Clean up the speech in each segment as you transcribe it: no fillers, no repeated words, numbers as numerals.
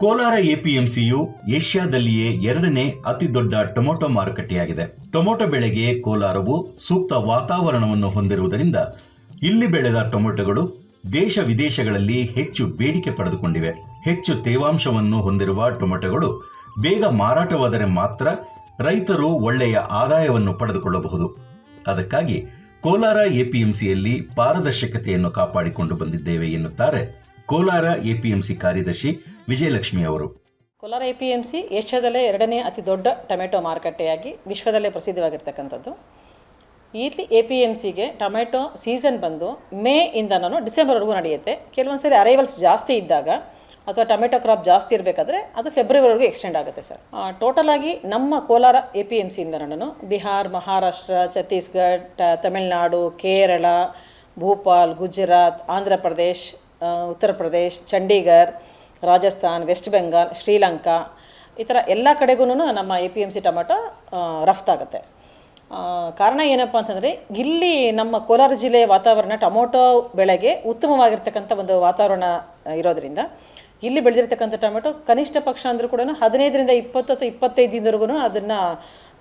ಕೋಲಾರ ಎಪಿಎಂಸಿಯು ಏಷ್ಯಾದಲ್ಲಿಯೇ ಎರಡನೇ ಅತಿ ದೊಡ್ಡ ಟೊಮೊಟೊ ಮಾರುಕಟ್ಟೆಯಾಗಿದೆ. ಟೊಮೊಟೊ ಬೆಳೆಗೆ ಕೋಲಾರವು ಸೂಕ್ತ ವಾತಾವರಣವನ್ನು ಹೊಂದಿರುವುದರಿಂದ ಇಲ್ಲಿ ಬೆಳೆದ ಟೊಮೊಟೊಗಳು ದೇಶ ವಿದೇಶಗಳಲ್ಲಿ ಹೆಚ್ಚು ಬೇಡಿಕೆ ಪಡೆದುಕೊಂಡಿವೆ. ಹೆಚ್ಚು ತೇವಾಂಶವನ್ನು ಹೊಂದಿರುವ ಟೊಮೊಟೊಗಳು ಬೇಗ ಮಾರಾಟವಾದರೆ ಮಾತ್ರ ರೈತರು ಒಳ್ಳೆಯ ಆದಾಯವನ್ನು ಪಡೆದುಕೊಳ್ಳಬಹುದು. ಅದಕ್ಕಾಗಿ ಕೋಲಾರ ಎಪಿಎಂಸಿಯಲ್ಲಿ ಪಾರದರ್ಶಕತೆಯನ್ನು ಕಾಪಾಡಿಕೊಂಡು ಬಂದಿದ್ದೇವೆ ಎನ್ನುತ್ತಾರೆ ಕೋಲಾರ ಎಪಿಎಂಸಿ ಕಾರ್ಯದರ್ಶಿ ವಿಜಯಲಕ್ಷ್ಮಿ ಅವರು. ಕೋಲಾರ ಎಪಿಎಂಸಿ ಏಷ್ಯಾದಲ್ಲೇ ಎರಡನೇ ಅತಿ ದೊಡ್ಡ ಟೊಮೆಟೊ ಮಾರುಕಟ್ಟೆಯಾಗಿ ವಿಶ್ವದಲ್ಲೇ ಪ್ರಸಿದ್ಧವಾಗಿರ್ತಕ್ಕಂಥದ್ದು. ಇಲ್ಲಿ ಎಪಿಎಂಸಿಗೆ ಟೊಮೆಟೊ ಸೀಸನ್ ಬಂದು ಮೇ ಇಂದ ಡಿಸೆಂಬರ್ವರೆಗೂ ನಡೆಯುತ್ತೆ. ಕೆಲವೊಂದು ಸರಿ ಅರೈವಲ್ಸ್ ಜಾಸ್ತಿ ಇದ್ದಾಗ ಅಥವಾ ಟೊಮೆಟೊ ಕ್ರಾಪ್ ಜಾಸ್ತಿ ಇರಬೇಕಾದ್ರೆ ಅದು ಫೆಬ್ರವರಿವರೆಗೂ ಎಕ್ಸ್ಟೆಂಡ್ ಆಗುತ್ತೆ ಸರ್. ಟೋಟಲ್ ಆಗಿ ನಮ್ಮ ಕೋಲಾರ ಎಪಿಎಂಸಿಯಿಂದ ಬಿಹಾರ್, ಮಹಾರಾಷ್ಟ್ರ, ಛತ್ತೀಸ್ಗಢ, ತಮಿಳುನಾಡು, ಕೇರಳ, ಭೋಪಾಲ್, ಗುಜರಾತ್, ಆಂಧ್ರ ಪ್ರದೇಶ್, ಉತ್ತರ ಪ್ರದೇಶ್, ಚಂಡೀಗಢ, ರಾಜಸ್ಥಾನ್, ವೆಸ್ಟ್ ಬೆಂಗಾಲ್, ಶ್ರೀಲಂಕಾ ಈ ಥರ ಎಲ್ಲ ಕಡೆಗೂ ನಮ್ಮ ಎಪಿಎಂಸಿ ಟೊಮೆಟೊ ರಫ್ತಾಗುತ್ತೆ. ಕಾರಣ ಏನಪ್ಪ ಅಂತಂದರೆ ಇಲ್ಲಿ ನಮ್ಮ ಕೋಲಾರ ಜಿಲ್ಲೆಯ ವಾತಾವರಣ ಟೊಮೊಟೊ ಬೆಳೆಗೆ ಉತ್ತಮವಾಗಿರ್ತಕ್ಕಂಥ ಒಂದು ವಾತಾವರಣ ಇರೋದರಿಂದ ಇಲ್ಲಿ ಬೆಳೆದಿರ್ತಕ್ಕಂಥ ಟೊಮೆಟೊ ಕನಿಷ್ಠ ಪಕ್ಷ ಅಂದರೂ ಕೂಡ 15ರಿಂದ 20 ಅಥವಾ 25 ದಿನದವರೆಗೂ ಅದನ್ನು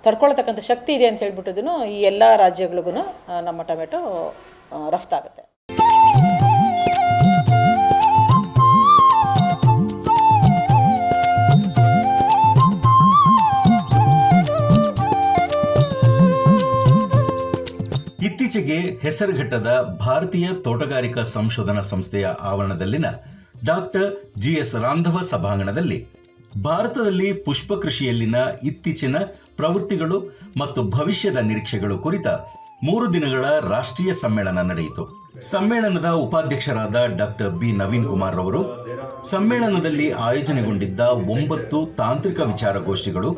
ತಡ್ಕೊಳ್ತಕ್ಕಂಥ ಶಕ್ತಿ ಇದೆ ಅಂತ ಹೇಳ್ಬಿಟ್ಟು ಈ ಎಲ್ಲ ರಾಜ್ಯಗಳಿಗೂ ನಮ್ಮ ಟೊಮೆಟೊ ರಫ್ತಾಗುತ್ತೆ. ಇತ್ತೀಚೆಗೆ ಹೆಸರುಘಟ್ಟದ ಭಾರತೀಯ ತೋಟಗಾರಿಕಾ ಸಂಶೋಧನಾ ಸಂಸ್ಥೆಯ ಆವರಣದಲ್ಲಿನ ಡಾಕ್ಟರ್ ಜಿಎಸ್ ರಾಂಧವ ಸಭಾಂಗಣದಲ್ಲಿ ಭಾರತದಲ್ಲಿ ಪುಷ್ಪ ಕೃಷಿಯಲ್ಲಿನ ಇತ್ತೀಚಿನ ಪ್ರವೃತ್ತಿಗಳು ಮತ್ತು ಭವಿಷ್ಯದ ನಿರೀಕ್ಷೆಗಳು ಕುರಿತ 3 ದಿನಗಳ ರಾಷ್ಟ್ರೀಯ ಸಮ್ಮೇಳನ ನಡೆಯಿತು. ಸಮ್ಮೇಳನದ ಉಪಾಧ್ಯಕ್ಷರಾದ ಡಾಕ್ಟರ್ ಬಿ ನವೀನ್ ಕುಮಾರ್ ಅವರು ಸಮ್ಮೇಳನದಲ್ಲಿ ಆಯೋಜನೆಗೊಂಡಿದ್ದ 9 ತಾಂತ್ರಿಕ ವಿಚಾರಗೋಷ್ಠಿಗಳು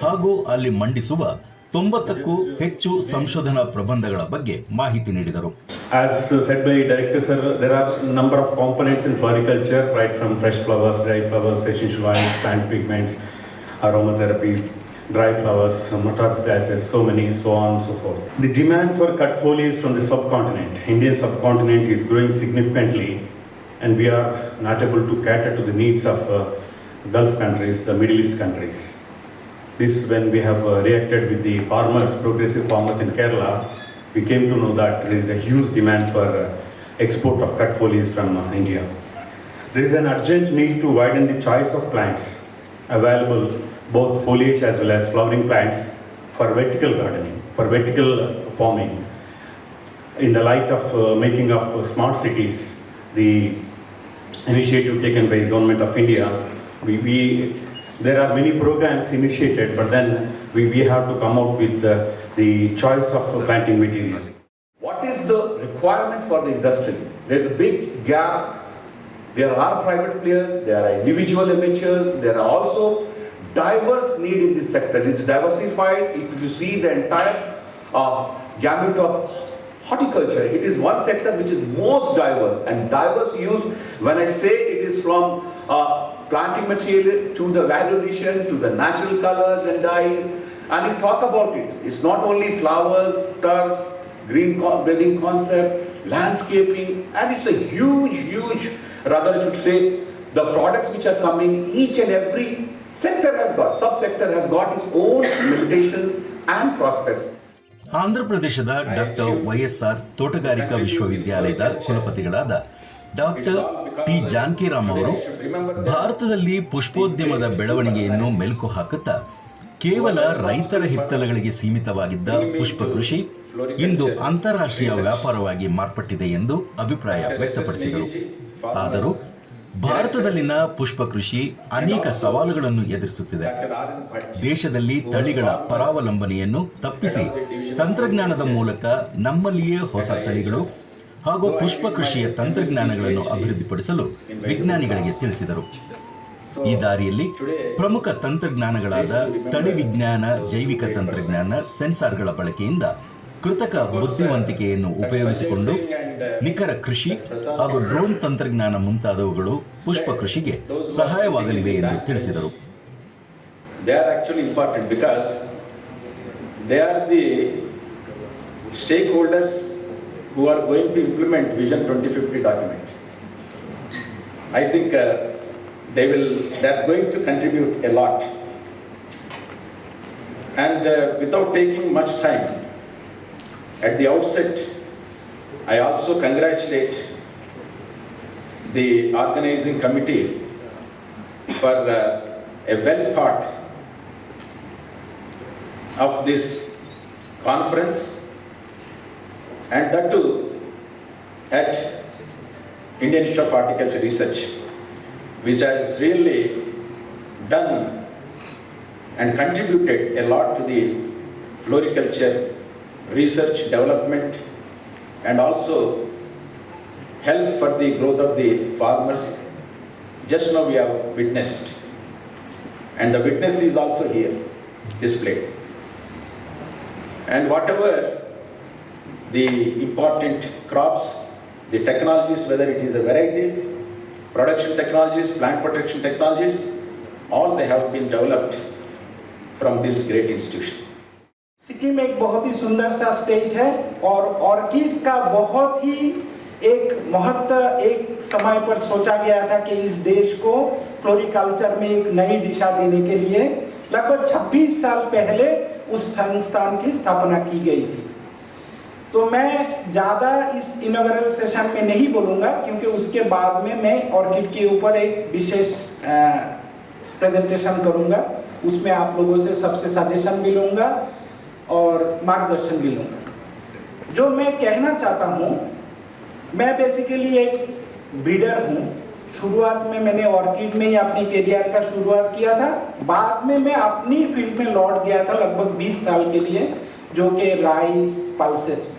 ಹಾಗೂ ಅಲ್ಲಿ ಮಂಡಿಸುವ 90ಕ್ಕೂ ಹೆಚ್ಚು ಸಂಶೋಧನಾ ಪ್ರಬಂಧಗಳ ಬಗ್ಗೆ ಮಾಹಿತಿ ನೀಡಿದರು. As said by Director Sir, there are a number of components in floriculture, right from fresh flowers, dry flowers, essential oils, plant pigments, aromatherapy, dry flowers, mottled gases, so many, so on and so forth. The demand for cut foliage from the subcontinent, Indian subcontinent, is growing significantly, and we are not able to cater to the needs of Gulf countries, the Middle East countries. This, when we have reacted with the farmers, progressive farmers in Kerala, we came to know that there is a huge demand for export of cut foliage from India. There is an urgent need to widen the choice of plants available, both foliage as well as flowering plants, for vertical gardening, for vertical farming. In the light of making of smart cities, the initiative taken by the Government of India, there are many programs initiated, but then we have to come out with the choice of planting material. What is the requirement for the industry? There is a big gap. There are private players, there are individual amateurs, there are also diverse need in this sector. It is diversified. If you see the entire gamut of horticulture, it is one sector which is most diverse, and diverse use, when I say it is from planting material to the value addition, to the natural colors and dyes, and we talk about it. It's not only flowers, turf, green building concept, landscaping, and it's a huge, rather I should say, the products which are coming, each and every sector has got, subsector has got its own limitations and prospects. Andhra ಪ್ರದೇಶದ doctor YSR ತೋಟಗಾರಿಕಾ ವಿಶ್ವವಿದ್ಯಾಲಯದ ಕುಲಪತಿಗಳಾದ doctor T Janakiram ಅವರು ಭಾರತದಲ್ಲಿ ಪುಷ್ಪೋದ್ಯಮದ ಬೆಳವಣಿಗೆಯನ್ನು ಮೆಲುಕು ಹಾಕುತ್ತಾ ಕೇವಲ ರೈತರ ಹಿತ್ತಲಗಳಿಗೆ ಸೀಮಿತವಾಗಿದ್ದ ಪುಷ್ಪ ಕೃಷಿ ಇಂದು ಅಂತಾರಾಷ್ಟ್ರೀಯ ವ್ಯಾಪಾರವಾಗಿ ಮಾರ್ಪಟ್ಟಿದೆ ಎಂದು ಅಭಿಪ್ರಾಯ ವ್ಯಕ್ತಪಡಿಸಿದರು. ಆದರೂ ಭಾರತದಲ್ಲಿನ ಪುಷ್ಪ ಕೃಷಿ ಅನೇಕ ಸವಾಲುಗಳನ್ನು ಎದುರಿಸುತ್ತಿದೆ. ದೇಶದಲ್ಲಿ ತಳಿಗಳ ಪರಾವಲಂಬನೆಯನ್ನು ತಪ್ಪಿಸಿ ತಂತ್ರಜ್ಞಾನದ ಮೂಲಕ ನಮ್ಮಲ್ಲಿಯೇ ಹೊಸ ತಳಿಗಳು ಹಾಗೂ ಪುಷ್ಪ ಕೃಷಿಯ ತಂತ್ರಜ್ಞಾನಗಳನ್ನು ಅಭಿವೃದ್ಧಿಪಡಿಸಲು ವಿಜ್ಞಾನಿಗಳಿಗೆ ತಿಳಿಸಿದರು. ಈ ದಾರಿಯಲ್ಲಿ ಪ್ರಮುಖ ತಂತ್ರಜ್ಞಾನಗಳಾದ ತಳಿ ವಿಜ್ಞಾನ, ಜೈವಿಕ ತಂತ್ರಜ್ಞಾನ, ಸೆನ್ಸಾರ್ಗಳ ಬಳಕೆಯಿಂದ ಕೃತಕ ಬುದ್ಧಿವಂತಿಕೆಯನ್ನು ಉಪಯೋಗಿಸಿಕೊಂಡು ನಿಖರ ಕೃಷಿ ಹಾಗೂ ಡ್ರೋನ್ ತಂತ್ರಜ್ಞಾನ ಮುಂತಾದವುಗಳು ಪುಷ್ಪ ಕೃಷಿಗೆ ಸಹಾಯವಾಗಲಿವೆ ಎಂದು ತಿಳಿಸಿದರು. They are actually important because they are the stakeholders who are going to implement Vision 2050 document. I think they're going to contribute a lot. And without taking much time, at the outset, I also congratulate the organizing committee for a well thought of this conference, and that too at Indian Institute of Horticulture Research, which has really done and contributed a lot to the floriculture research, development, and also help for the growth of the farmers. Just now we have witnessed, and the witness is also here displayed. And whatever the important crops, the technologies, whether it is the varieties, production technologies, plant protection technologies, all they have been developed from this great institution. Sikkim एक बहुत ही सुंदर सा state है और orchid का बहुत ही एक महत्व एक समय पर सोचा गया था कि इस देश को फ्लोरिकल्चर में एक नई दिशा देने के लिए लगभग 26 साल पहले उस संस्थान की स्थापना की गई थी। तो मैं ज़्यादा इस इनॉग्रेल सेशन में नहीं बोलूँगा क्योंकि उसके बाद में मैं ऑर्किड के ऊपर एक विशेष प्रेजेंटेशन करूँगा। उसमें आप लोगों से सबसे सजेशन भी लूँगा और मार्गदर्शन भी लूँगा। जो मैं कहना चाहता हूँ, मैं बेसिकली एक ब्रीडर हूँ। शुरुआत में मैंने ऑर्किड में ही अपनी करियर का शुरुआत किया था। बाद में मैं अपनी फील्ड में लौट गया था लगभग 20 साल के लिए, जो कि राइस पल्सेस।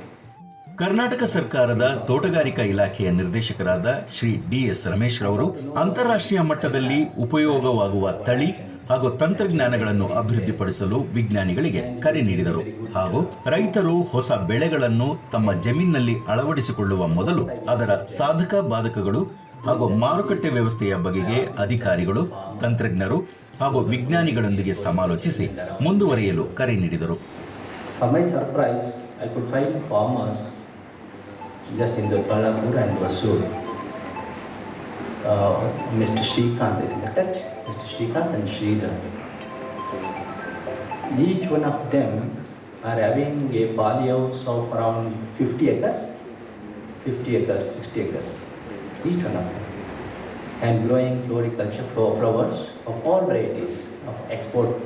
ಕರ್ನಾಟಕ ಸರ್ಕಾರದ ತೋಟಗಾರಿಕಾ ಇಲಾಖೆಯ ನಿರ್ದೇಶಕರಾದ ಶ್ರೀ ಡಿ.ಎಸ್. ರಮೇಶ್ ರವರು ಅಂತಾರಾಷ್ಟ್ರೀಯ ಮಟ್ಟದಲ್ಲಿ ಉಪಯೋಗವಾಗುವ ತಳಿ ಹಾಗೂ ತಂತ್ರಜ್ಞಾನಗಳನ್ನು ಅಭಿವೃದ್ಧಿಪಡಿಸಲು ವಿಜ್ಞಾನಿಗಳಿಗೆ ಕರೆ ನೀಡಿದರು ಹಾಗೂ ರೈತರು ಹೊಸ ಬೆಳೆಗಳನ್ನು ತಮ್ಮ ಜಮೀನಿನಲ್ಲಿ ಅಳವಡಿಸಿಕೊಳ್ಳುವ ಮೊದಲು ಅದರ ಸಾಧಕ ಬಾಧಕಗಳು ಹಾಗೂ ಮಾರುಕಟ್ಟೆ ವ್ಯವಸ್ಥೆಯ ಬಗೆಗೆ ಅಧಿಕಾರಿಗಳು, ತಂತ್ರಜ್ಞರು ಹಾಗೂ ವಿಜ್ಞಾನಿಗಳೊಂದಿಗೆ ಸಮಾಲೋಚಿಸಿ ಮುಂದುವರಿಯಲು ಕರೆ ನೀಡಿದರು. For my surprise, I could find farmers just in the Kolhapur and Vasur. Mr. Srikanth, I think that's Mr. Srikanth and Sridhar. Each one of them are having a polyhouse of around 50 acres, 60 acres, each one of them. And growing floriculture flowers of all varieties, of export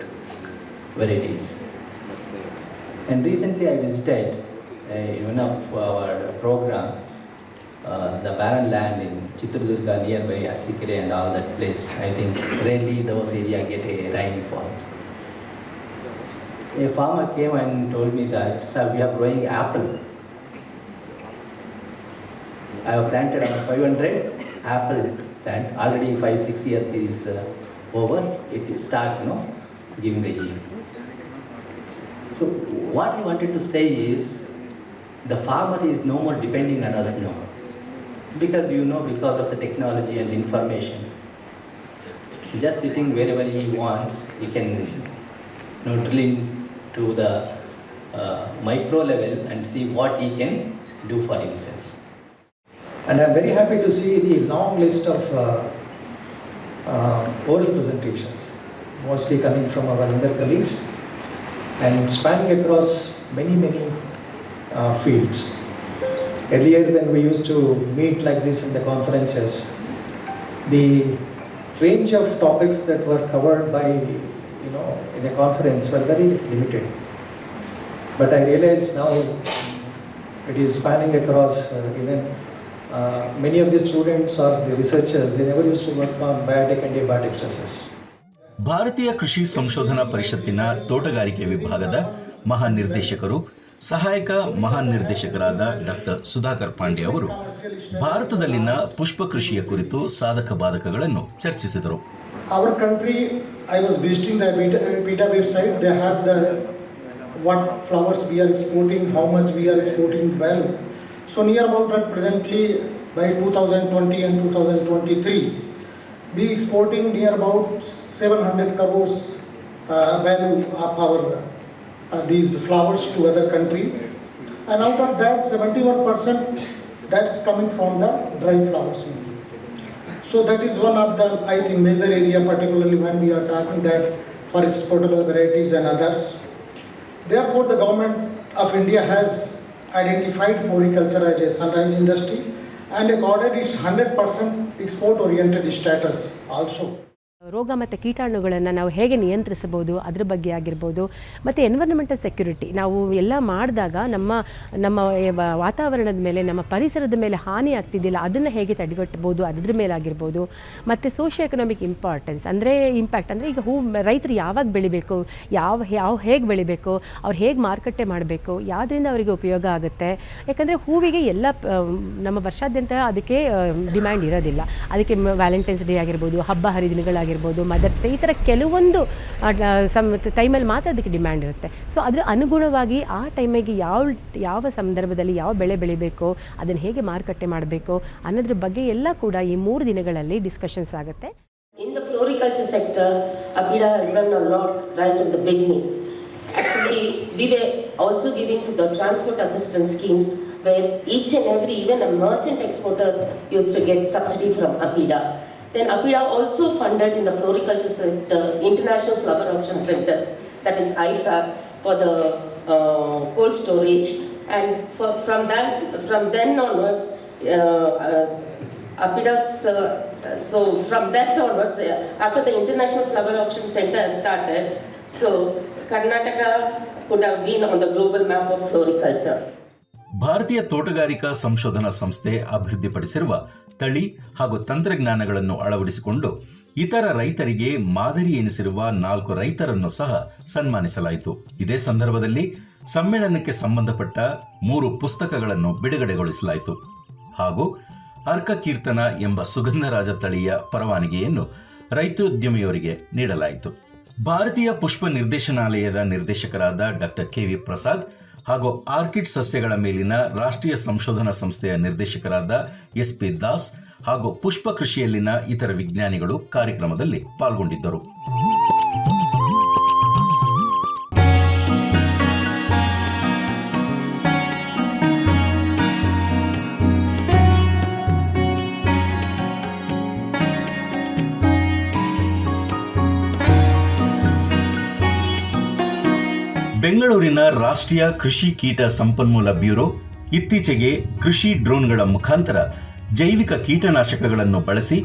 varieties. And recently I visited one of our program, the barren land in Chitradurga nearby Asikire and all that place. I think rarely those areas get a rainfall. A farmer came and told me that, sir, we are growing apple. I have planted around 500 apple plant. Already 5-6 years is over. It will start, giving the yield. So what he wanted to say is, the farmer is no more depending on us now. Because because of the technology and information, just sitting wherever he wants, he can drill into the micro level and see what he can do for himself. And I'm very happy to see the long list of oral presentations, mostly coming from our younger colleagues and spanning across many fields. Earlier when we used to meet like this in the conferences, the range of topics that were covered by, in a conference were very limited. But I realize now it is spanning across even many of the students or the researchers, they never used to work on biotic and abiotic stresses. ಭಾರತೀಯ ಕೃಷಿ ಸಂಶೋಧನಾ ಪರಿಷತ್ತಿನ ತೋಟಗಾರಿಕೆ ವಿಭಾಗದ ಮಹಾನಿರ್ದೇಶಕರು, ಸಹಾಯಕ ಮಹಾನಿರ್ದೇಶಕರಾದ doctor Sudhakar Pandey ಅವರು ಭಾರತದಲ್ಲಿನ ಪುಷ್ಪ ಕೃಷಿಯ ಕುರಿತು ಸಾಧಕ ಬಾಧಕಗಳನ್ನು ಚರ್ಚಿಸಿದರು. Our country, I was visiting the PETA website. They have what flowers we are exporting, how much we are exporting value. So near about at presently by 2020 and 2023, we exporting near about 700 crores value of our these flowers to other countries, and out of that 71% that's coming from the dry flowers. So that is one of the, I think, major area, particularly when we are talking that for exportable varieties and others. Therefore, the government of India has identified floriculture as a sunrise industry and accorded its 100% export-oriented status also. ರೋಗ ಮತ್ತು ಕೀಟಾಣುಗಳನ್ನು ನಾವು ಹೇಗೆ ನಿಯಂತ್ರಿಸಬಹುದು ಅದ್ರ ಬಗ್ಗೆ ಆಗಿರ್ಬೋದು, ಮತ್ತು environmental security ನಾವು ಎಲ್ಲ ಮಾಡಿದಾಗ ನಮ್ಮ ವಾತಾವರಣದ ಮೇಲೆ, ನಮ್ಮ ಪರಿಸರದ ಮೇಲೆ ಹಾನಿ ಆಗ್ತಿದ್ದಿಲ್ಲ ಅದನ್ನು ಹೇಗೆ ತಡೆಗಟ್ಟಬಹುದು ಅದ್ರ ಮೇಲೆ ಆಗಿರ್ಬೋದು. ಮತ್ತು ಸೋಷಿಯೋ ಎಕನಾಮಿಕ್ ಇಂಪಾರ್ಟೆನ್ಸ್ ಅಂದರೆ ಇಂಪ್ಯಾಕ್ಟ್ ಅಂದರೆ ಈಗ ರೈತರು ಯಾವಾಗ ಬೆಳಿಬೇಕು, ಹೇಗೆ ಬೆಳಿಬೇಕು, ಅವ್ರು ಹೇಗೆ ಮಾರುಕಟ್ಟೆ ಮಾಡಬೇಕು, ಯಾವುದರಿಂದ ಅವರಿಗೆ ಉಪಯೋಗ ಆಗುತ್ತೆ. ಯಾಕಂದರೆ ಹೂವಿಗೆ ಎಲ್ಲ ನಮ್ಮ ವರ್ಷಾದ್ಯಂತ ಅದಕ್ಕೆ ಡಿಮ್ಯಾಂಡ್ ಇರೋದಿಲ್ಲ. ಅದಕ್ಕೆ ವ್ಯಾಲೆಂಟೈನ್ಸ್ ಡೇ ಆಗಿರ್ಬೋದು, ಹಬ್ಬ ಹರಿದಿನಗಳಾಗಿರ್ಬೋದು, ಮದರ್ಸ್ ಡೇ, ಈ ಥರ ಕೆಲವೊಂದು ಟೈಮಲ್ಲಿ ಮಾತ್ರ ಅದಕ್ಕೆ ಡಿಮ್ಯಾಂಡ್ ಇರುತ್ತೆ. ಸೊ ಅದರ ಅನುಗುಣವಾಗಿ ಆ ಟೈಮಿಗೆ ಯಾವ ಸಂದರ್ಭದಲ್ಲಿ ಯಾವ ಬೆಳೆ ಬೆಳಿಬೇಕು, ಅದನ್ನು ಹೇಗೆ ಮಾರುಕಟ್ಟೆ ಮಾಡಬೇಕು ಅನ್ನೋದ್ರ ಬಗ್ಗೆ ಎಲ್ಲ ಕೂಡ ಈ 3 ದಿನಗಳಲ್ಲಿ ಡಿಸ್ಕಷನ್ಸ್ ಆಗುತ್ತೆ. In the floriculture sector, APIDA has done a lot right in the beginning. Actually, we were also giving to the transport assistance schemes where each and every, even a merchant exporter used to get subsidy from APIDA. Then APIDA also funded in the floriculture sector, International Flower Auction Center, that is IFAB, for the cold storage. And from then onwards, APIDA's, so from that onwards, after the International Flower Auction Center has started, so Karnataka could have been on the global map of floriculture. ಭಾರತೀಯ ತೋಟಗಾರಿಕಾ ಸಂಶೋಧನಾ ಸಂಸ್ಥೆ ಅಭಿವೃದ್ಧಿಪಡಿಸಿರುವ ತಳಿ ಹಾಗೂ ತಂತ್ರಜ್ಞಾನಗಳನ್ನು ಅಳವಡಿಸಿಕೊಂಡು ಇತರ ರೈತರಿಗೆ ಮಾದರಿ ಎನಿಸಿರುವ 4 ರೈತರನ್ನು ಸಹ ಸನ್ಮಾನಿಸಲಾಯಿತು. ಇದೇ ಸಂದರ್ಭದಲ್ಲಿ ಸಮ್ಮೇಳನಕ್ಕೆ ಸಂಬಂಧಪಟ್ಟ 3 ಪುಸ್ತಕಗಳನ್ನು ಬಿಡುಗಡೆಗೊಳಿಸಲಾಯಿತು ಹಾಗೂ ಅರ್ಕ ಕೀರ್ತನ ಎಂಬ ಸುಗಂಧರಾಜ ತಳಿಯ ಪರವಾನಗಿಯನ್ನು ರೈತೋದ್ಯಮಿಯವರಿಗೆ ನೀಡಲಾಯಿತು. ಭಾರತೀಯ ಪುಷ್ಪ ನಿರ್ದೇಶನಾಲಯದ ನಿರ್ದೇಶಕರಾದ ಡಾಕ್ಟರ್ ಕೆ.ವಿ. ಪ್ರಸಾದ್ ಹಾಗೂ ಆರ್ಕಿಡ್ ಸಸ್ಯಗಳ ಮೇಲಿನ ರಾಷ್ಟ್ರೀಯ ಸಂಶೋಧನಾ ಸಂಸ್ಥೆಯ ನಿರ್ದೇಶಕರಾದ ಎಸ್.ಪಿ. ದಾಸ್ ಹಾಗೂ ಪುಷ್ಪ ಕೃಷಿಯಲ್ಲಿನ ಇತರ ವಿಜ್ಞಾನಿಗಳು ಕಾರ್ಯಕ್ರಮದಲ್ಲಿ ಪಾಲ್ಗೊಂಡಿದ್ದರು. ಬೆಂಗಳೂರಿನ ರಾಷ್ಟ್ರೀಯ ಕೃಷಿ ಕೀಟ ಸಂಪನ್ಮೂಲ ಬ್ಯೂರೋ ಇತ್ತೀಚೆಗೆ ಕೃಷಿ ಡ್ರೋನ್ಗಳ ಮುಖಾಂತರ ಜೈವಿಕ ಕೀಟನಾಶಕಗಳನ್ನು ಬಳಸಿ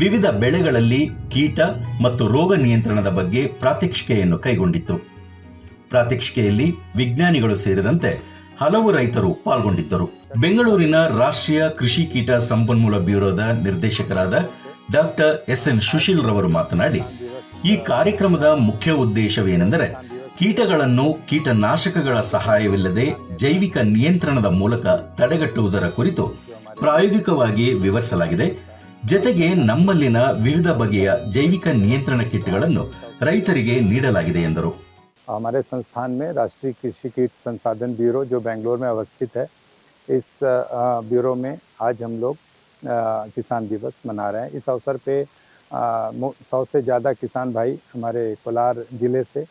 ವಿವಿಧ ಬೆಳೆಗಳಲ್ಲಿ ಕೀಟ ಮತ್ತು ರೋಗ ನಿಯಂತ್ರಣದ ಬಗ್ಗೆ ಪ್ರಾತ್ಯಕ್ಷಿಕೆಯನ್ನು ಕೈಗೊಂಡಿತ್ತು. ಪ್ರಾತ್ಯಕ್ಷಿಕೆಯಲ್ಲಿ ವಿಜ್ಞಾನಿಗಳು ಸೇರಿದಂತೆ ಹಲವು ರೈತರು ಪಾಲ್ಗೊಂಡಿದ್ದರು. ಬೆಂಗಳೂರಿನ ರಾಷ್ಟ್ರೀಯ ಕೃಷಿ ಕೀಟ ಸಂಪನ್ಮೂಲ ಬ್ಯೂರೋದ ನಿರ್ದೇಶಕರಾದ ಡಾಕ್ಟರ್ ಎಸ್.ಎನ್. ಸುಶೀಲ್ ರವರು ಮಾತನಾಡಿ, ಈ ಕಾರ್ಯಕ್ರಮದ ಮುಖ್ಯ ಉದ್ದೇಶವೇನೆಂದರೆ ಕೀಟಗಳನ್ನು ಕೀಟನಾಶಕಗಳ ಸಹಾಯವಿಲ್ಲದೆ ಜೈವಿಕ ನಿಯಂತ್ರಣದ ಮೂಲಕ ತಡೆಗಟ್ಟುವುದರ ಕುರಿತು ಪ್ರಾಯೋಗಿಕವಾಗಿ ವಿವರಿಸಲಾಗಿದೆ. ಜತೆಗೆ ನಮ್ಮಲ್ಲಿನ ವಿವಿಧ ಬಗೆಯ ಜೈವಿಕ ನಿಯಂತ್ರಣ ಕಿಟ್ಗಳನ್ನು ರೈತರಿಗೆ ನೀಡಲಾಗಿದೆ ಎಂದರು. हमारे संस्थान में राष्ट्रीय कृषि कीट संसाधन ब्यूरो जो बेंगलोर में अवस्थित है, इस ब्यूरो में आज हम लोग किसान दिवस मना रहे हैं. इस अवसर पे 100 से ज़्यादा किसान भाई हमारे कोलार ज़िले से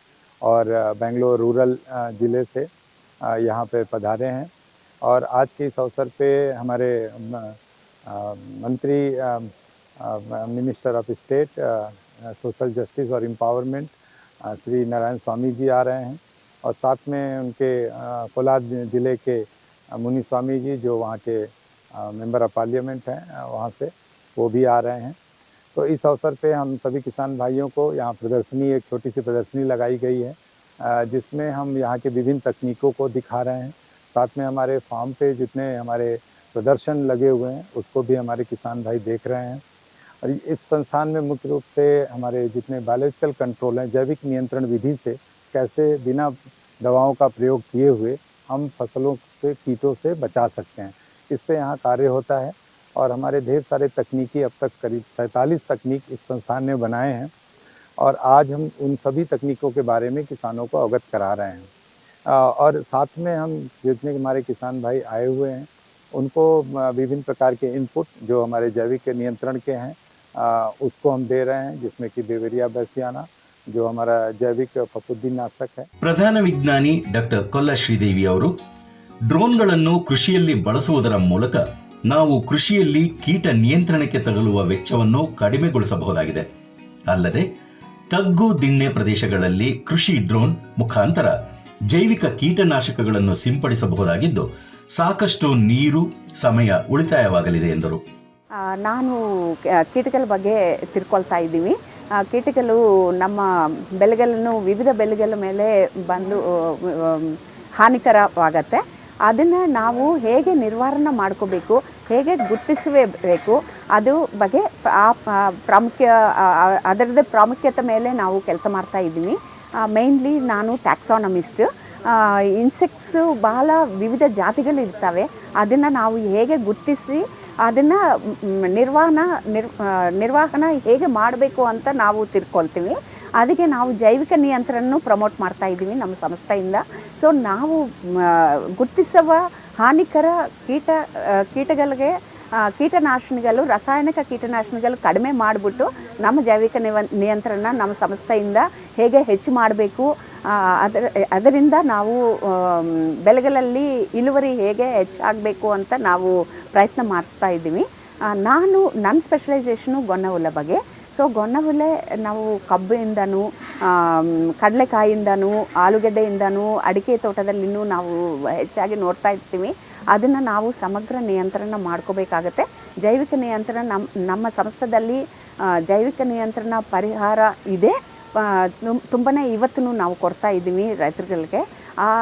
और बेंगलोर रूरल ज़िले से यहाँ पे पधारे हैं. और आज के इस अवसर पे हमारे मंत्री minister of state social justice और एम्पावरमेंट श्री नारायण स्वामी जी आ रहे हैं और साथ में उनके कोलार ज़िले के मुनि स्वामी जी जो वहाँ के मेंबर ऑफ पार्लियामेंट हैं वहाँ से, वो भी आ रहे हैं. तो इस अवसर पे हम सभी किसान भाइयों को यहाँ प्रदर्शनी, एक छोटी सी प्रदर्शनी लगाई गई है जिसमें हम यहाँ के विभिन्न तकनीकों को दिखा रहे हैं. साथ में हमारे फार्म पे जितने हमारे प्रदर्शन लगे हुए हैं उसको भी हमारे किसान भाई देख रहे हैं. और इस संस्थान में मुख्य रूप से हमारे जितने बायोलॉजिकल कंट्रोल हैं, जैविक नियंत्रण विधि से कैसे बिना दवाओं का प्रयोग किए हुए हम फसलों से कीटों से बचा सकते हैं, इस पे यहाँ कार्य होता है. और हमारे ढेर सारे तकनीकी, अब तक करीब 47 तकनीक इस संस्थान ने बनाए हैं और आज हम उन सभी तकनीकों के बारे में किसानों को अवगत करा रहे हैं. और साथ में हम जितने हमारे किसान भाई आए हुए हैं उनको विभिन्न प्रकार के इनपुट जो हमारे जैविक नियंत्रण के हैं उसको हम दे रहे हैं, जिसमें कि बेवेरिया बैसियाना जो हमारा जैविक फफूंदीनाशक है. ಪ್ರಧಾನ ವಿಜ್ಞಾನಿ ಡಾಕ್ಟರ್ ಕೊಲ್ಲ ಶ್ರೀದೇವಿ ಅವರು ಡ್ರೋನ್ಗಳನ್ನು ಕೃಷಿಯಲ್ಲಿ ಬಳಸುವುದರ ಮೂಲಕ ನಾವು ಕೃಷಿಯಲ್ಲಿ ಕೀಟ ನಿಯಂತ್ರಣಕ್ಕೆ ತಗಲುವ ವೆಚ್ಚವನ್ನು ಕಡಿಮೆಗೊಳಿಸಬಹುದಾಗಿದೆ. ಅಲ್ಲದೆ ತಗ್ಗು ದಿಣ್ಣೆ ಪ್ರದೇಶಗಳಲ್ಲಿ ಕೃಷಿ ಡ್ರೋನ್ ಮುಖಾಂತರ ಜೈವಿಕ ಕೀಟನಾಶಕಗಳನ್ನು ಸಿಂಪಡಿಸಬಹುದಾಗಿದ್ದು ಸಾಕಷ್ಟು ನೀರು, ಸಮಯ ಉಳಿತಾಯವಾಗಲಿದೆ ಎಂದರು. ನಾನು ಕೀಟಗಳ ಬಗ್ಗೆ ತಿಳ್ಕೊಳ್ತಾ ಇದ್ದೀವಿ. ಕೀಟಗಳು ನಮ್ಮ ಬೆಳೆಗಳನ್ನು ವಿವಿಧ ಬೆಳೆಗಳ ಮೇಲೆ ಬಂದು ಹಾನಿಕರವಾಗತ್ತೆ. ಅದನ್ನು ನಾವು ಹೇಗೆ ನಿರ್ವಹಣೆ ಮಾಡ್ಕೋಬೇಕು, ಹೇಗೆ ಗುರುತಿಸಬೇಕು, ಅದು ಬಗ್ಗೆ ಅದರದ್ದೇ ಪ್ರಾಮುಖ್ಯತೆ ಮೇಲೆ ನಾವು ಕೆಲಸ ಮಾಡ್ತಾ ಇದ್ದೀವಿ. ಮೇಯ್ನ್ಲಿ ನಾನು ಟ್ಯಾಕ್ಸಾನಮಿಸ್ಟ್. ಇನ್ಸೆಕ್ಟ್ಸು ಬಹಳ ವಿವಿಧ ಜಾತಿಗಳು ಇರ್ತವೆ. ಅದನ್ನು ನಾವು ಹೇಗೆ ಗುರುತಿಸಿ ಅದನ್ನು ನಿರ್ವಹಣೆ ಹೇಗೆ ಮಾಡಬೇಕು ಅಂತ ನಾವು ತಿಳ್ಕೊಳ್ತೀವಿ. ಅದಕ್ಕೆ ನಾವು ಜೈವಿಕ ನಿಯಂತ್ರಣನೂ ಪ್ರಮೋಟ್ ಮಾಡ್ತಾ ಇದ್ದೀವಿ ನಮ್ಮ ಸಂಸ್ಥೆಯಿಂದ. ಸೊ ನಾವು ಗುರುತಿಸುವ ಹಾನಿಕರ ಕೀಟಗಳಿಗೆ ಕೀಟನಾಶಕಗಳು, ರಾಸಾಯನಿಕ ಕೀಟನಾಶಕಗಳು ಕಡಿಮೆ ಮಾಡಿಬಿಟ್ಟು ನಮ್ಮ ಜೈವಿಕ ನಿಯಂತ್ರಣ ನಮ್ಮ ಸಂಸ್ಥೆಯಿಂದ ಹೇಗೆ ಹೆಚ್ಚು ಮಾಡಬೇಕು, ಅದರಿಂದ ನಾವು ಬೆಳೆಗಳಲ್ಲಿ ಇಳುವರಿ ಹೇಗೆ ಹೆಚ್ಚಾಗಬೇಕು ಅಂತ ನಾವು ಪ್ರಯತ್ನ ಮಾಡ್ತಾ ಇದ್ದೀವಿ. ನನ್ನ ಸ್ಪೆಷಲೈಸೇಷನು ಗೊನ್ನಹುಲ್ಲ ಬಗ್ಗೆ. ಸೊ ಗೊನ್ನಹುಲ್ಲೆ ನಾವು ಕಬ್ಬಿಂದನೂ, ಕಡಲೆಕಾಯಿಂದನೂ, ಆಲೂಗಡ್ಡೆಯಿಂದನೂ, ಅಡಿಕೆ ತೋಟದಲ್ಲಿನೂ ನಾವು ಹೆಚ್ಚಾಗಿ ನೋಡ್ತಾ ಇರ್ತೀವಿ. ಅದನ್ನು ನಾವು ಸಮಗ್ರ ನಿಯಂತ್ರಣ ಮಾಡ್ಕೋಬೇಕಾಗತ್ತೆ. ಜೈವಿಕ ನಿಯಂತ್ರಣ ನಮ್ಮ ಸಂಸ್ಥೆಯಲ್ಲಿ ಜೈವಿಕ ನಿಯಂತ್ರಣ ಪರಿಹಾರ ಇದೆ. ತುಂಬಾ ಇವತ್ತೂ ನಾವು ಕೊಡ್ತಾ ಇದ್ದೀವಿ ರೈತರುಗಳಿಗೆ.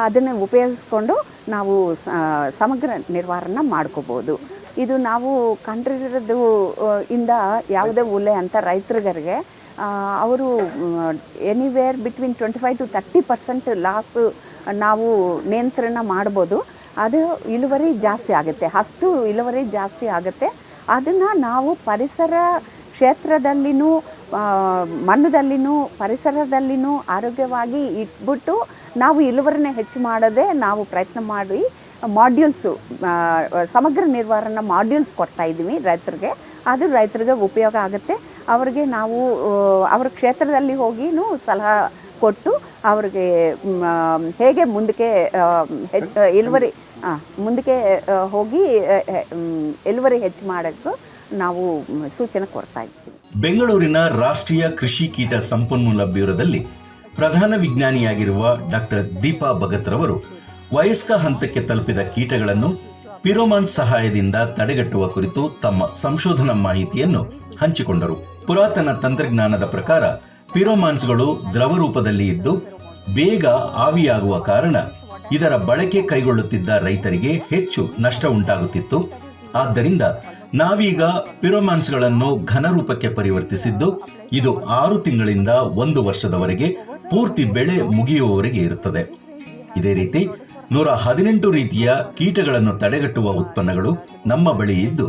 ಅದನ್ನು ಉಪಯೋಗಿಸ್ಕೊಂಡು ನಾವು ಸಮಗ್ರ ನಿರ್ವಹಣೆ ಮಾಡ್ಕೋಬೋದು. ಇದು ನಾವು ಕಂಡಿರೋದು ಇಂದ ಯಾವುದೇ ಉಲೆ ಅಂತ ರೈತರಿಗೆ ಅವರು ಎನಿವೇರ್ ಬಿಟ್ವೀನ್ 25 to 30% ಲಾಸ್ ನಾವು ನಿಯಂತ್ರಣ ಮಾಡ್ಬೋದು. ಅದು ಇಳುವರಿ ಜಾಸ್ತಿ ಆಗುತ್ತೆ, ಅಷ್ಟು ಇಳುವರಿ ಜಾಸ್ತಿ ಆಗುತ್ತೆ. ಅದನ್ನು ನಾವು ಪರಿಸರ ಕ್ಷೇತ್ರದಲ್ಲಿನೂ, ಮಣ್ಣದಲ್ಲಿನೂ, ಪರಿಸರದಲ್ಲಿನೂ ಆರೋಗ್ಯವಾಗಿ ಇಟ್ಬಿಟ್ಟು ನಾವು ಇಳುವರಿನ ಹೆಚ್ಚು ಮಾಡೋದೇ ನಾವು ಪ್ರಯತ್ನ ಮಾಡಿ ಮಾಡ್ಯೂಲ್ಸು, ಸಮಗ್ರ ನಿರ್ವಹಣಾ ಮಾಡ್ಯೂಲ್ಸ್ ಕೊಡ್ತಾ ಇದ್ದೀವಿ ರೈತರಿಗೆ. ಅದು ರೈತರಿಗೆ ಉಪಯೋಗ ಆಗುತ್ತೆ. ಅವರಿಗೆ ನಾವು ಅವ್ರ ಕ್ಷೇತ್ರದಲ್ಲಿ ಹೋಗಿನೂ ಸಲಹೆ ಕೊಟ್ಟು ಅವ್ರಿಗೆ ಹೇಗೆ ಮುಂದಕ್ಕೆ ಮುಂದಕ್ಕೆ ಹೋಗಿ ಇಳುವರಿ ಹೆಚ್ಚು ಮಾಡೋಕ್ಕೂ ನಾವು ಸೂಚನೆ ಕೊಡ್ತಾ ಇದ್ದೀವಿ. ಬೆಂಗಳೂರಿನ ರಾಷ್ಟ್ರೀಯ ಕೃಷಿ ಕೀಟ ಸಂಪನ್ಮೂಲ ಬ್ಯೂರೋದಲ್ಲಿ ಪ್ರಧಾನ ವಿಜ್ಞಾನಿಯಾಗಿರುವ ಡಾಕ್ಟರ್ ದೀಪಾ ಭಗತ್ ರವರು ವಯಸ್ಕ ಹಂತಕ್ಕೆ ತಲುಪಿದ ಕೀಟಗಳನ್ನು ಪಿರೋಮಾನ್ ಸಹಾಯದಿಂದ ತಡೆಗಟ್ಟುವ ಕುರಿತು ತಮ್ಮ ಸಂಶೋಧನಾ ಮಾಹಿತಿಯನ್ನು ಹಂಚಿಕೊಂಡರು. ಪುರಾತನ ತಂತ್ರಜ್ಞಾನದ ಪ್ರಕಾರ ಪಿರೋಮಾನ್ಸ್ಗಳು ದ್ರವ ರೂಪದಲ್ಲಿ ಇದ್ದು ಬೇಗ ಆವಿಯಾಗುವ ಕಾರಣ ಇದರ ಬಳಕೆ ಕೈಗೊಳ್ಳುತ್ತಿದ್ದ ರೈತರಿಗೆ ಹೆಚ್ಚು ನಷ್ಟ ಉಂಟಾಗುತ್ತಿತ್ತು. ಆದ್ದರಿಂದ ನಾವೀಗ ಪಿರೋಮಾನ್ಸ್ಗಳನ್ನು ಘನರೂಪಕ್ಕೆ ಪರಿವರ್ತಿಸಿದ್ದು ಇದು 6 ತಿಂಗಳಿಂದ 1 ವರ್ಷದವರೆಗೆ ಪೂರ್ತಿ ಬೆಳೆ ಮುಗಿಯುವವರೆಗೆ ಇರುತ್ತದೆ. ಇದೇ ರೀತಿ 118 ರೀತಿಯ ಕೀಟಗಳನ್ನು ತಡೆಗಟ್ಟುವ ಉತ್ಪನ್ನಗಳು ನಮ್ಮ ಬಳಿ ಇದ್ದು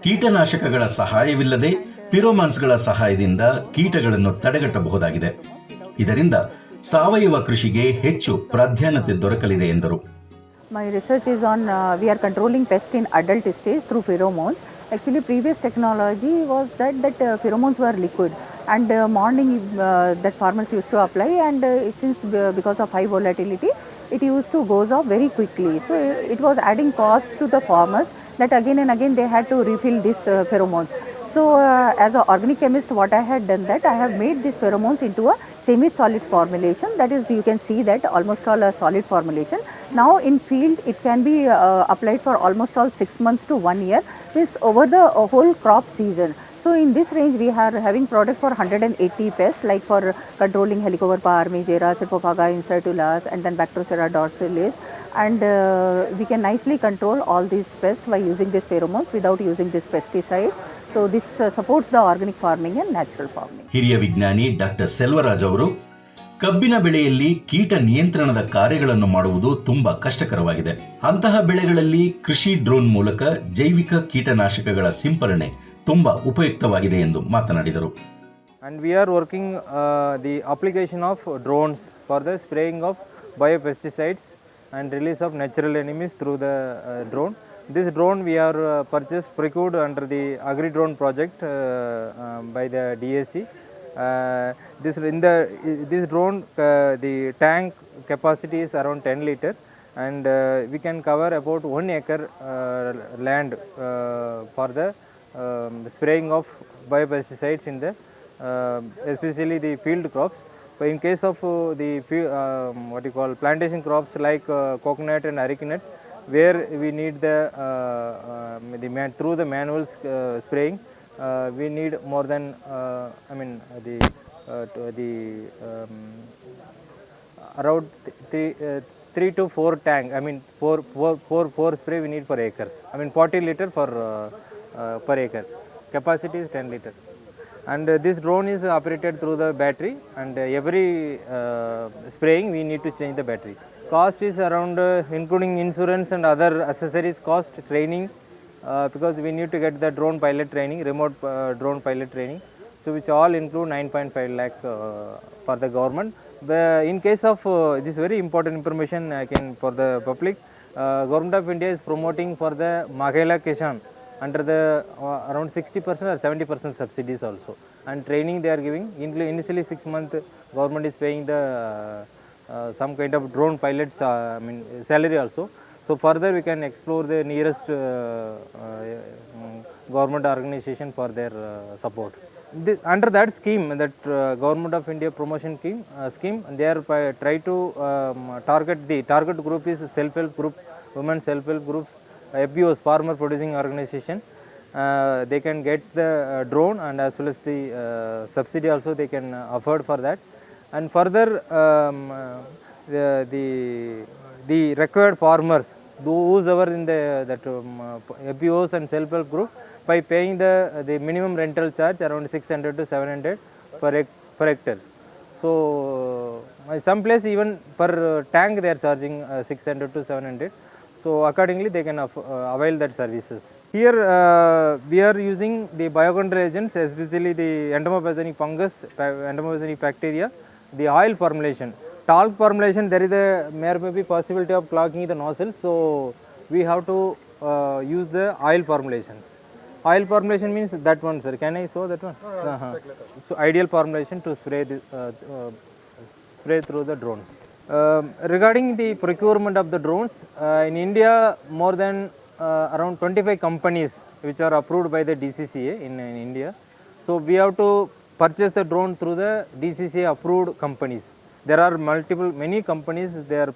ಕೀಟನಾಶಕಗಳ ಸಹಾಯವಿಲ್ಲದೆ ಪಿರೋಮಾನ್ಸ್ಗಳ ಸಹಾಯದಿಂದ ಕೀಟಗಳನ್ನು ತಡೆಗಟ್ಟಬಹುದಾಗಿದೆ. ಇದರಿಂದ ಸಾವಯವ ಕೃಷಿಗೆ ಹೆಚ್ಚು ಪ್ರಾಧಾನ್ಯತೆ ದೊರಕಲಿದೆ ಎಂದರು. My research is on we are controlling pest in adult stage through pheromones. Actually, previous technology was that pheromones were liquid, and morning that farmers used to apply, and since because of high volatility, it used to goes off very quickly. So it was adding cost to the farmers that again and again they had to refill this pheromones. So as an organic chemist, what I had done that I have made these pheromones into a semi-solid formulation. That is, you can see that almost all a solid formulation. Now in field, it can be applied for almost all 6 months to 1 year, this over the whole crop season. So in this range, we are having products for 180 pests, like for controlling Helicobacter parmigera, Cyphophaga incertulas, and then Bactrocerra dorsalis. And we can nicely control all these pests by using these pheromones without using this pesticide. So this supports the organic farming and natural farming. ಹಿರಿಯ ವಿಜ್ಞಾನಿ doctor Selvaraj ಅವರು ಕಬ್ಬಿನ ಬೆಳೆಯಲ್ಲಿ ಕೀಟ ನಿಯಂತ್ರಣದ ಕಾರ್ಯಗಳನ್ನು ಮಾಡುವುದು ತುಂಬಾ ಕಷ್ಟಕರವಾಗಿದೆ. ಅಂತಹ ಬೆಳೆಗಳಲ್ಲಿ ಕೃಷಿ ಡ್ರೋನ್ ಮೂಲಕ ಜೈವಿಕ ಕೀಟನಾಶಕಗಳ ಸಿಂಪರಣೆ ತುಂಬಾ ಉಪಯುಕ್ತವಾಗಿದೆ ಎಂದು ಮಾತನಾಡಿದರು. And we are working the application of drones for the spraying of biopesticides and release of natural enemies through the drone. This drone we are procured under the Agri Drone project by the DSC. This drone, the tank capacity is around 10 liters, and we can cover about 1 acre land for the spraying of biopesticides in the especially the field crops. But in case of what you call plantation crops like coconut and arecanut, where we need through the manual spraying, we need more than around 3 to 4 tank. I mean, four spray we need per acres. I mean 40 liter per acre. Capacity is 10 liter. And this drone is operated through the battery, and every spraying we need to change the battery. Cost is around including insurance and other accessories cost, training, because we need to get the drone pilot training, remote drone pilot training, so which all include 9.5 lakh for the government. In case of this very important information for the public, Government of India is promoting for the Mahela Kishan under the around 60% or 70% subsidies also, and training they are giving. Initially 6 months government is paying the some kind of drone pilots salary also. So further we can explore the nearest government organization for their support. Under that scheme, that Government of India promotion scheme, they are try to target group is self-help group, women self-help groups, FPOs, farmer producing organization. They can get the drone, and as well as the subsidy also they can afford for that. And further the required farmers, those are in that FPOs and self-help group, by paying the minimum rental charge around 600 to 700 per hectare. So some place even per tank they are charging 600 to 700. So accordingly they can avail that services. Here we are using the biocontrol agents, especially the entomopathic fungus, entomopathic bacteria, the oil formulation. Talc formulation, there is may be possibility of clogging the nozzle, so we have to use the oil formulations. Oil formulation means that one, sir. Can I show that one? So ideal formulation to spray through the drones. Regarding the procurement of the drones, in India more than around 25 companies which are approved by the DCCA in India. So we have to purchase the drone through the DCCA approved companies. There are many companies, they are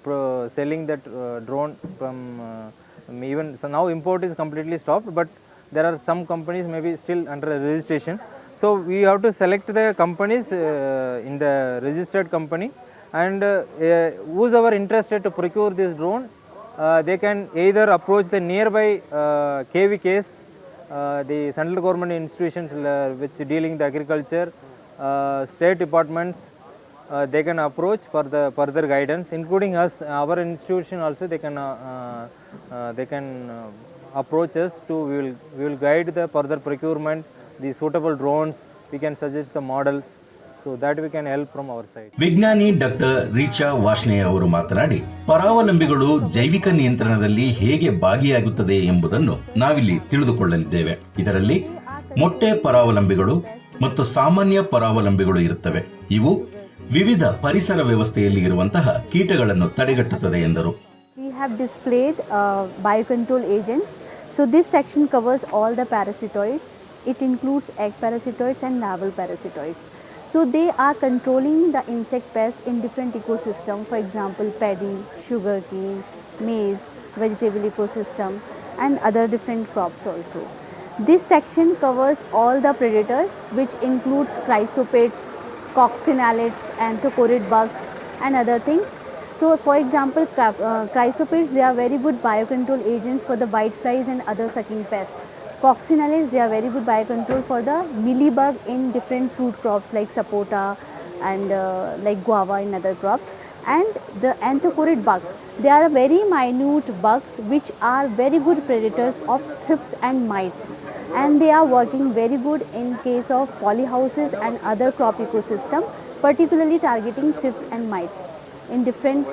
selling that drone from even, so now import is completely stopped, but there are some companies maybe still under registration. So we have to select the companies in the registered company, and who's ever interested to procure this drone, they can either approach the nearby KVKs, the central government institutions which dealing the agriculture, state departments. They can approach for the further guidance, including us, our institution also. They can approach us to, we will guide the further procurement, the suitable drones, we can suggest the models, so that we can help from our side. ವಿಜ್ಞಾನಿ doctor Richa ವಾಷ್ಣೆ ಅವರು ಮಾತನಾಡಿ, ಪರಾವಲಂಬಿಗಳು ಜೈವಿಕ ನಿಯಂತ್ರಣದಲ್ಲಿ ಹೇಗೆ ಭಾಗಿಯಾಗುತ್ತದೆ ಎಂಬುದನ್ನು ನಾವಿಲ್ಲಿ ತಿಳಿದುಕೊಳ್ಳಲಿದ್ದೇವೆ. ಇದರಲ್ಲಿ ಮೊಟ್ಟೆ ಪರಾವಲಂಬಿಗಳು ಮತ್ತು ಸಾಮಾನ್ಯ ಪರಾವಲಂಬಿಗಳು ಇರುತ್ತವೆ. ಇವು ವಿವಿಧ ಪರಿಸರ ವ್ಯವಸ್ಥೆಯಲ್ಲಿ ಇರುವಂತಹ ಕೀಟಗಳನ್ನು ತಡೆಗಟ್ಟುತ್ತದೆ ಎಂದರು. We have displayed biocontrol agents. So this section covers all the parasitoids. It includes egg parasitoids and larval parasitoids. So they are controlling the insect pests in different ecosystems, for example paddy, sugarcane, maize, vegetable ecosystem, and other different crops also. This section covers all the predators, which includes chrysophids, coccinelles, anthocorid bugs, and other things. So for example, chrysophids, they are very good biocontrol agents for the whiteflies and other sucking pests. Coccinelles, they are very good biocontrol for the mealybug in different fruit crops like sapota and like guava and other crops. And the anthocorid bugs, they are very minute bugs which are very good predators of thrips and mites. And they are working very good in case of polyhouses and other crop ecosystem, particularly targeting thrips and mites in different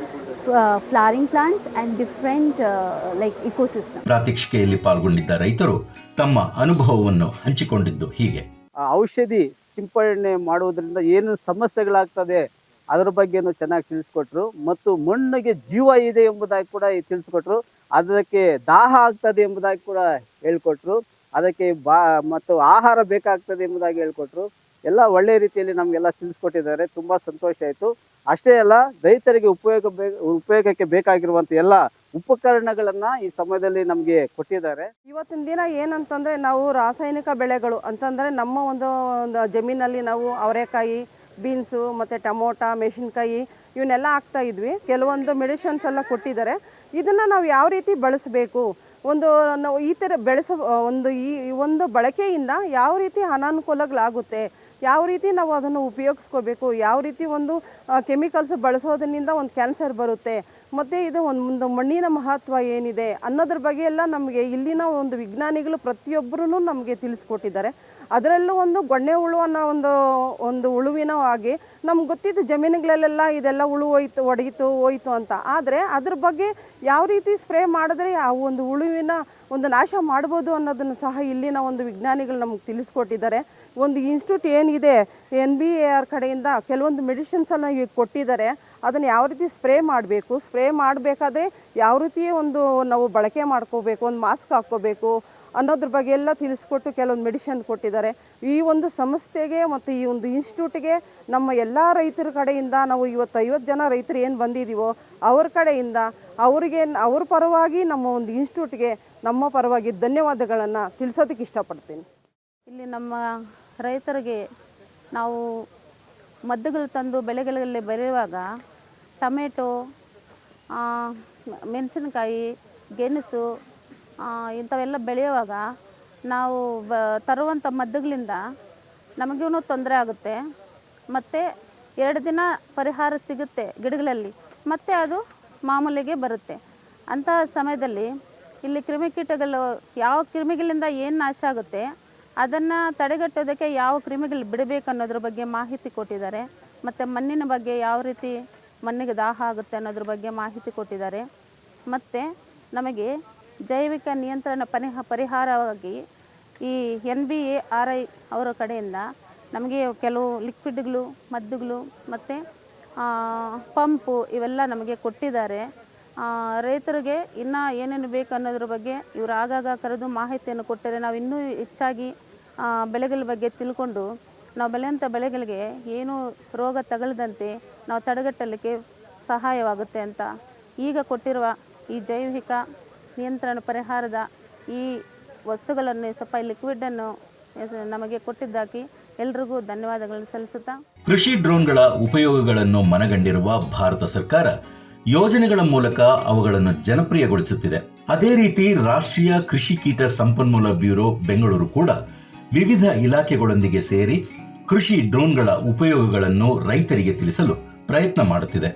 flowering plants and different like ecosystem. ಪ್ರಾತ್ಯಕ್ಷಿಕೆಯಲ್ಲಿ ಪಾಲ್ಗೊಂಡಿದ್ದ ರೈತರು ತಮ್ಮ ಅನುಭವವನ್ನು ಹಂಚಿಕೊಂಡಿದ್ದು ಹೀಗೆ. ಔಷಧಿ ಸಿಂಪಡಣೆ ಮಾಡುವುದರಿಂದ ಏನು ಸಮಸ್ಯೆಗಳಾಗ್ತದೆ ಅದರ ಬಗ್ಗೆನೂ ಚೆನ್ನಾಗಿ ತಿಳಿಸ್ಕೊಟ್ರು ಮತ್ತು ಮಣ್ಣಿಗೆ ಜೀವ ಇದೆ ಎಂಬುದಾಗಿ ಕೂಡ ತಿಳಿಸ್ಕೊಟ್ರು. ಅದಕ್ಕೆ ದಾಹ ಆಗ್ತದೆ ಎಂಬುದಾಗಿ ಕೂಡ ಹೇಳ್ಕೊಟ್ರು. ಅದಕ್ಕೆ ಮತ್ತು ಆಹಾರ ಬೇಕಾಗ್ತದೆ ಎಂಬುದಾಗಿ ಹೇಳ್ಕೊಟ್ರು. ಎಲ್ಲ ಒಳ್ಳೆ ರೀತಿಯಲ್ಲಿ ನಮಗೆಲ್ಲ ತಿಳಿಸ್ಕೊಟ್ಟಿದ್ದಾರೆ. ತುಂಬ ಸಂತೋಷ ಆಯಿತು. ಅಷ್ಟೇ ಅಲ್ಲ, ರೈತರಿಗೆ ಉಪಯೋಗಕ್ಕೆ ಬೇಕಾಗಿರುವಂಥ ಎಲ್ಲ ಉಪಕರಣಗಳನ್ನು ಈ ಸಮಯದಲ್ಲಿ ನಮಗೆ ಕೊಟ್ಟಿದ್ದಾರೆ. ಇವತ್ತಿನ ದಿನ ಏನಂತಂದರೆ, ನಾವು ರಾಸಾಯನಿಕ ಬೆಳೆಗಳು ಅಂತಂದರೆ ನಮ್ಮ ಒಂದು ಜಮೀನಲ್ಲಿ ನಾವು ಅವರೆಕಾಯಿ, ಬೀನ್ಸು ಮತ್ತು ಟೊಮೊಟೊ, ಮೆಣಸಿನ್ಕಾಯಿ ಇವನ್ನೆಲ್ಲ ಹಾಕ್ತಾ ಇದ್ವಿ. ಕೆಲವೊಂದು ಮೆಡಿಸಿನ್ಸ್ ಎಲ್ಲ ಕೊಟ್ಟಿದ್ದಾರೆ. ಇದನ್ನು ನಾವು ಯಾವ ರೀತಿ ಬಳಸಬೇಕು, ನಾವು ಈ ಥರ ಈ ಒಂದು ಬಳಕೆಯಿಂದ ಯಾವ ರೀತಿ ಅನಾನುಕೂಲಗಳಾಗುತ್ತೆ, ಯಾವ ರೀತಿ ನಾವು ಅದನ್ನು ಉಪಯೋಗಿಸ್ಕೋಬೇಕು, ಯಾವ ರೀತಿ ಒಂದು ಕೆಮಿಕಲ್ಸ್ ಬಳಸೋದ್ರಿಂದ ಒಂದು ಕ್ಯಾನ್ಸರ್ ಬರುತ್ತೆ, ಮತ್ತು ಇದು ಒಂದು ಮಣ್ಣಿನ ಮಹತ್ವ ಏನಿದೆ ಅನ್ನೋದ್ರ ಬಗ್ಗೆ ಎಲ್ಲ ನಮಗೆ ಇಲ್ಲಿನ ಒಂದು ವಿಜ್ಞಾನಿಗಳು ಪ್ರತಿಯೊಬ್ಬರೂ ನಮಗೆ ತಿಳಿಸ್ಕೊಟ್ಟಿದ್ದಾರೆ. ಅದರಲ್ಲೂ ಒಂದು ಗೊಣ್ಣೆ ಹುಳು ಅನ್ನೋ ಒಂದು ಹುಳುವಿನ ಹಾಗೆ ನಮ್ಗೆ ಗೊತ್ತಿದ್ದು ಜಮೀನುಗಳಲ್ಲೆಲ್ಲ ಇದೆಲ್ಲ ಹುಳು ಹೋಯ್ತು ಅಂತ. ಆದರೆ ಅದ್ರ ಬಗ್ಗೆ ಯಾವ ರೀತಿ ಸ್ಪ್ರೇ ಮಾಡಿದ್ರೆ ಆ ಒಂದು ಹುಳುವಿನ ಒಂದು ನಾಶ ಮಾಡ್ಬೋದು ಅನ್ನೋದನ್ನು ಸಹ ಇಲ್ಲಿನ ಒಂದು ವಿಜ್ಞಾನಿಗಳು ನಮ್ಗೆ ತಿಳಿಸ್ಕೊಟ್ಟಿದ್ದಾರೆ. ಒಂದು ಇನ್ಸ್ಟಿಟ್ಯೂಟ್ ಏನಿದೆ NBAR ಕಡೆಯಿಂದ ಕೆಲವೊಂದು ಮೆಡಿಸಿನ್ಸನ್ನು ಈಗ ಕೊಟ್ಟಿದ್ದಾರೆ. ಅದನ್ನು ಯಾವ ರೀತಿ ಸ್ಪ್ರೇ ಮಾಡಬೇಕು, ಸ್ಪ್ರೇ ಮಾಡಬೇಕಾದ್ರೆ ಯಾವ ರೀತಿ ನಾವು ಬಳಕೆ ಮಾಡ್ಕೋಬೇಕು, ಒಂದು ಮಾಸ್ಕ್ ಹಾಕ್ಕೋಬೇಕು ಅನ್ನೋದ್ರ ಬಗ್ಗೆ ಎಲ್ಲ ತಿಳಿಸ್ಕೊಟ್ಟು ಕೆಲವೊಂದು ಮೆಡಿಸಿನ್ ಕೊಟ್ಟಿದ್ದಾರೆ. ಈ ಒಂದು ಸಂಸ್ಥೆಗೆ ಮತ್ತು ಈ ಒಂದು ಇನ್ಸ್ಟಿಟ್ಯೂಟ್ಗೆ ನಮ್ಮ ಎಲ್ಲ ರೈತರ ಕಡೆಯಿಂದ, ನಾವು ಇವತ್ತು 50 ಜನ ರೈತರು ಏನು ಬಂದಿದ್ದೀವೋ ಅವ್ರ ಕಡೆಯಿಂದ ಅವ್ರ ಪರವಾಗಿ ನಮ್ಮ ಒಂದು ಇನ್ಸ್ಟಿಟ್ಯೂಟ್ಗೆ ನಮ್ಮ ಪರವಾಗಿ ಧನ್ಯವಾದಗಳನ್ನು ತಿಳಿಸೋದಕ್ಕೆ ಇಷ್ಟಪಡ್ತೀನಿ. ಇಲ್ಲಿ ನಮ್ಮ ರೈತರಿಗೆ ನಾವು ಮದ್ದುಗಳು ತಂದು ಬೆಳೆಗಳಲ್ಲಿ ಬೆಳೆಯುವಾಗ ಟೊಮೆಟೊ, ಮೆಣಸಿನಕಾಯಿ, ಗೆಣಸು ಇಂಥವೆಲ್ಲ ಬೆಳೆಯುವಾಗ ನಾವು ತರುವಂಥ ಮದ್ದುಗಳಿಂದ ನಮಗೂ ತೊಂದರೆ ಆಗುತ್ತೆ. ಮತ್ತು 2 ದಿನ ಪರಿಹಾರ ಸಿಗುತ್ತೆ ಗಿಡಗಳಲ್ಲಿ, ಮತ್ತು ಅದು ಮಾಮೂಲಿಗೆ ಬರುತ್ತೆ. ಅಂತಹ ಸಮಯದಲ್ಲಿ ಇಲ್ಲಿ ಕ್ರಿಮಿಕೀಟಗಳು ಯಾವ ಕ್ರಿಮಿಗಳಿಂದ ಏನು ನಾಶ ಆಗುತ್ತೆ ಅದನ್ನು ತಡೆಗಟ್ಟೋದಕ್ಕೆ ಯಾವ ಕ್ರಿಮಿಗಳು ಬಿಡಬೇಕು ಅನ್ನೋದ್ರ ಬಗ್ಗೆ ಮಾಹಿತಿ ಕೊಟ್ಟಿದ್ದಾರೆ. ಮತ್ತು ಮಣ್ಣಿನ ಬಗ್ಗೆ ಯಾವ ರೀತಿ ಮಣ್ಣಿಗೆ ದಾಹ ಆಗುತ್ತೆ ಅನ್ನೋದ್ರ ಬಗ್ಗೆ ಮಾಹಿತಿ ಕೊಟ್ಟಿದ್ದಾರೆ. ಮತ್ತು ನಮಗೆ ಜೈವಿಕ ನಿಯಂತ್ರಣ ಪರಿಹಾರವಾಗಿ ಈ NBARI ಅವರ ಕಡೆಯಿಂದ ನಮಗೆ ಕೆಲವು ಲಿಕ್ವಿಡ್ಗಳು, ಮದ್ದುಗಳು ಮತ್ತು ಪಂಪು ಇವೆಲ್ಲ ನಮಗೆ ಕೊಟ್ಟಿದ್ದಾರೆ. ರೈತರಿಗೆ ಇನ್ನೂ ಏನೇನು ಬೇಕು ಅನ್ನೋದ್ರ ಬಗ್ಗೆ ಇವರು ಆಗಾಗ ಕರೆದು ಮಾಹಿತಿಯನ್ನು ಕೊಟ್ಟರೆ ನಾವು ಇನ್ನೂ ಹೆಚ್ಚಾಗಿ ಬೆಳೆಗಳ ಬಗ್ಗೆ ತಿಳ್ಕೊಂಡು ನಾವು ಬೆಳೆಯುವಂಥ ಬೆಳೆಗಳಿಗೆ ಏನು ರೋಗ ತಗಲದಂತೆ ನಾವು ತಡೆಗಟ್ಟಲಿಕ್ಕೆ ಸಹಾಯವಾಗುತ್ತೆ ಅಂತ ಈಗ ಕೊಟ್ಟಿರುವ ಈ ಜೈವಿಕ ನಿಯಂತ್ರಣ ಪರಿಹಾರದ ಈ ವಸ್ತುಗಳನ್ನು ಸ್ವಲ್ಪ ಲಿಕ್ವಿಡನ್ನು ನಮಗೆ ಕೊಟ್ಟಿದ್ದಾಗಿ ಎಲ್ರಿಗೂ ಧನ್ಯವಾದಗಳನ್ನು ಸಲ್ಲಿಸುತ್ತಾ, ಕೃಷಿ ಡ್ರೋನ್ಗಳ ಉಪಯೋಗಗಳನ್ನು ಮನಗಂಡಿರುವ ಭಾರತ ಸರ್ಕಾರ ಯೋಜನೆಗಳ ಮೂಲಕ ಅವುಗಳನ್ನು ಜನಪ್ರಿಯಗೊಳಿಸುತ್ತಿದೆ. ಅದೇ ರೀತಿ ರಾಷ್ಟ್ರೀಯ ಕೃಷಿ ಕೀಟ ಸಂಪನ್ಮೂಲ ಬ್ಯೂರೋ ಬೆಂಗಳೂರು ಕೂಡ ವಿವಿಧ ಇಲಾಖೆಗಳೊಂದಿಗೆ ಸೇರಿ ಕೃಷಿ ಡ್ರೋನ್ಗಳ ಉಪಯೋಗಗಳನ್ನು ರೈತರಿಗೆ ತಿಳಿಸಲು ಪ್ರಯತ್ನ ಮಾಡುತ್ತಿದೆ.